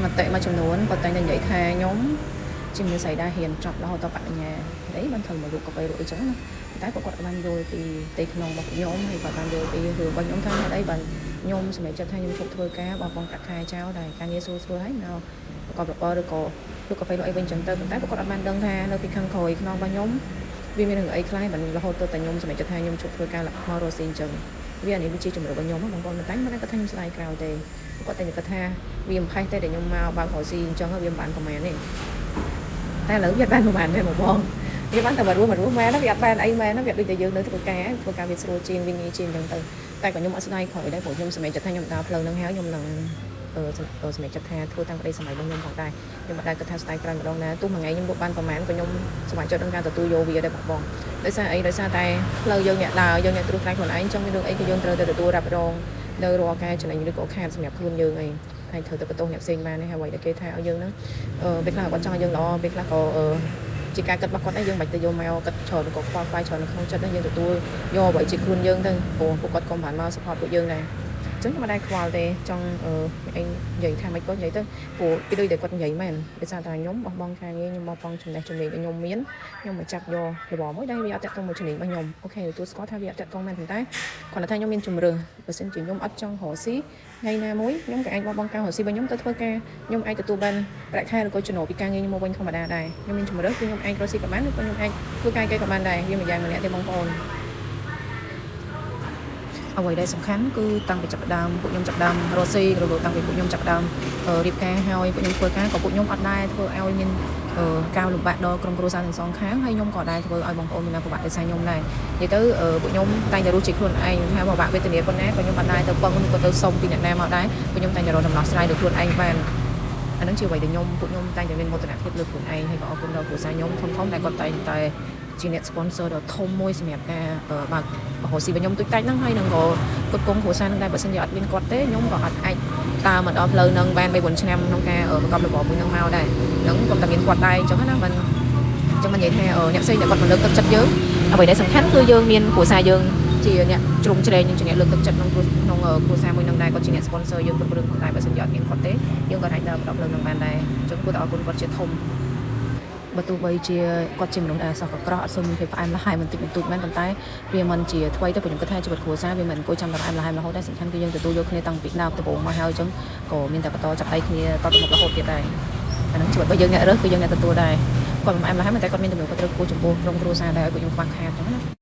mà tệ màចំនួនគាត់តែងតែនិយាយថាខ្ញុំជាមនុស្សស្រីដែលហ៊ានចប់រហូតដល់បញ្ញាអីបានធ្វើមកលក់កាហ្វេលក់អីចឹងណាតែគាត់បានយល់ពីទីក្នុងរបស់ខ្ញុំហើយគាត់បានយល់ពីរឿងរបស់ខ្ញុំថាអីបានខ្ញុំសម្រេចចិត្តថាខ្ញុំជប់ធ្វើការបោះបង់ប្រាក់ខែចោលតែការងារស្រួលហើយនៅប្រកបរបរឬក៏លក់កាហ្វេលក់អីវិញចឹងទៅប៉ុន្តែគាត់អត់បានដឹងថានៅពីខាងក្រោយខ្នងរបស់ខ្ញុំវាមានរឿងអីខ្លះបានរហូតទៅតែខ្ញុំសម្រេចចិត្តថាខ្ញុំជប់ធ្វើការមករស់ស៊ីអញ្ចឹងវានេះវាជាជំរឿរបស់ខ្ញុំបងប្អូនតែមិនគាត់ថាខ្ញុំស្ដាយក្រៅទេគាត់តែគាត់ថាវាមិនផេះទេដែលខ្ញុំមកបើករស់ស៊ីអញ្ចឹងវាមិនបានប្រហែលទេតែឥឡូវវាបានប្រហែលទេបងប្អូនវាបានតែមករស់មែនណាវាអត់បានអីមែនណាវាដូចតែយើងនៅធ្វើការវាស្រួលជាងវាងាយជាងអញ្ចឹងទៅតែក៏ខ្ញុំអត់ស្ដាយក្រោយដែរព្រោះខ្ញុំសម្រេចចិត្តថាខ្ញុំដើរផ្លូវហ្នឹងហើយខ្ញុំនឹងសម្រេចចិត្តថាធ្វើតាមក្តីសម័យរបស់ខ្ញុំផងដែរខ្ញុំមិនដែលគិតថាស្ដាយក្រោយម្ដងណាទោះមួយថ្ងៃខ្ញុំលក់បានប្រហែលក៏ខ្ញុំសម្រេចចិត្តក្នុងការទទួលយកវាដែរបងដោយសារអីដោយសារតែផ្លូវយើងអ្នកដើរយើងអ្នកត្រួសត្រាយខ្លួនឯងចឹងមានរឿងអីក៏យើងត្រូវតែទទួលរ៉ាប់រងនៅរាល់ការចំណេញឬក៏ខាតសម្រាប់ខ្លួនយើងអីហើយត្រូវតែបន្ទោសអ្នកផ្សេងបានហើយអ្វីដែលគេថាឲ្យយើងហ្នឹងពេលខ្លះគាត់ចង់ឲ្យយើងល្អពេលខ្លះក៏ជាការគិតរបស់គាត់ដែរយើងមិនទៅយកមកគិតច្រើនក៏ខ្វល់ខ្វាយច្រើននៅក្នុងចិត្តដែរយើងទទួលយកអ្វីជាខ្លួនយើងទៅព្រោះពួកគាត់ក៏បានមក support ពួកយើងដែរអញ្ចឹងខ្ញុំមិនដែលខ្វល់ទេចង់អីនិយាយថាមិនក៏និយាយទៅព្រោះពីដូចតែគាត់និយាយមែនដោយសារតែខ្ញុំបោះបង់ការងារខ្ញុំបោះបង់ចំណេះចំណេញដែលខ្ញុំមានខ្ញុំមកចាប់យករបបមួយដែលវាអត់តាក់ទងមួយចំណេញរបស់ខ្ញុំអូខេទទួលស្គាល់ថាវាអត់តាក់ទងមែនប៉ុន្តែគាត់ថាខ្ញុំមានជំរឿបើសិនជាខ្ញុំអត់ចង់រកស៊ីថ្ងៃណាមួយខ្ញុំក៏អាចបោះបង់ការរកស៊ីរបស់ខ្ញុំទៅធ្វើការខ្ញុំអាចទទួលបានប្រាក់ខែឬក៏ចំណូលពីការងារខ្ញុំមកវិញធម្មតាដែរខ្ញុំមានជំរឿគឺខ្ញុំអាចរកស៊ីក៏បានឬក៏ខ្ញុំអាចធ្វើការគេក៏បានដែរវាមិនយ៉ាងម្នាក់ទេបងប្អូនអ្វីដែលសំខាន់គឺតាំងពីចាប់ដើមពួកខ្ញុំចាប់ដើមរកស៊ីឬក៏តាំងពីពួកខ្ញុំចាប់ដើមរៀបការហើយពួកខ្ញុំធ្វើការក៏ពួកខ្ញុំអត់ដែរធ្វើឲ្យមានការលំបាកដល់ក្រុមគ្រួសារទាំងសងខាងហើយខ្ញុំក៏ដែរធ្វើឲ្យបងប្អូនមានពិបាកដោយសារខ្ញុំដែរនិយាយទៅពួកខ្ញុំតែងតែរស់ជាខ្លួនឯងថាពិបាកវេទនាប៉ុណ្ណាក៏ខ្ញុំអត់ដែរទៅបឹងក៏ទៅសុំពីអ្នកណាមកដែរពួកខ្ញុំតែងតែរកដំណោះស្រាយដោយខ្លួនឯងបានអានឹងជាអ្វីដែលពួកខ្ញុំតែងតែមានមោទនភាពលើខ្លួនឯងហើយក៏អរគុណដល់គ្រួសារខ្ញុំធំតែគាត់តែងតែជាអ្នក sponsor ដ៏ធំមួយសម្រាប់ការបើករកស៊ីរបស់ខ្ញុំទុយតាច់ហ្នឹងហើយនឹងក៏គ្រប់គ្រងគ្រួសារហ្នឹងដែរបើសិនជាអត់មានគាត់ទេខ្ញុំក៏អត់អាចតាមមកដល់ផ្លូវហ្នឹងបាន3-4ឆ្នាំក្នុងការប្រកបរបរមួយហ្នឹងមកដែរហ្នឹងក៏តែមានគាត់ដែរអញ្ចឹងណាមិនអញ្ចឹងមិននិយាយថាអ្នកផ្សេងតែគាត់មកលើកទឹកចិត្តយើងអ្វីដែលសំខាន់គឺយើងមានគ្រួសារយើងជាអ្នកជ្រុំជ្រែងជាអ្នកលើកទឹកចិត្តក្នុងគ្រួសារមួយហ្នឹងដែរគាត់ជាអ្នក sponsor យើងគ្រប់រឿងផងដែរបើសិនជាអត់មានគាត់ទេយើងក៏អាចដើរបន្តផ្លូវហ្នឹងបានដែរអញ្ចឹងគួរតែអរគុណគាត់ជាធំបើទោះបីជាគាត់ជាមនុស្សដែលសោះក្រក់អត់សូវមានភាពផ្អែមល្ហែមបន្តិចបន្តួចមែនប៉ុន្តែវាមិនជាថ្មីទៅខ្ញុំគិតថាជីវិតគ្រួសារវាមិនអង្គុយចាំតែផ្អែមល្ហែមរហូតដែរសំខាន់គឺយើងទទួលយកគ្នាតាំងពីដើមដំបូងមកហើយអញ្ចឹងក៏មានតែបន្តចាប់ដៃគ្នាតទៅមុខរហូតទៀតដែរអានឹងជីវិតរបស់យើងអ្នករើសគឺយើងអ្នកទទួលដែរគាត់មិនផ្អែមល្ហែមតែគាត់មានទំនួលខុសត្រូវខ្ពស់ចំពោះក្រុមគ្រួសារដែរឲ្យពួកខ្ញុំខ្វះខាតអញ្ចឹងណា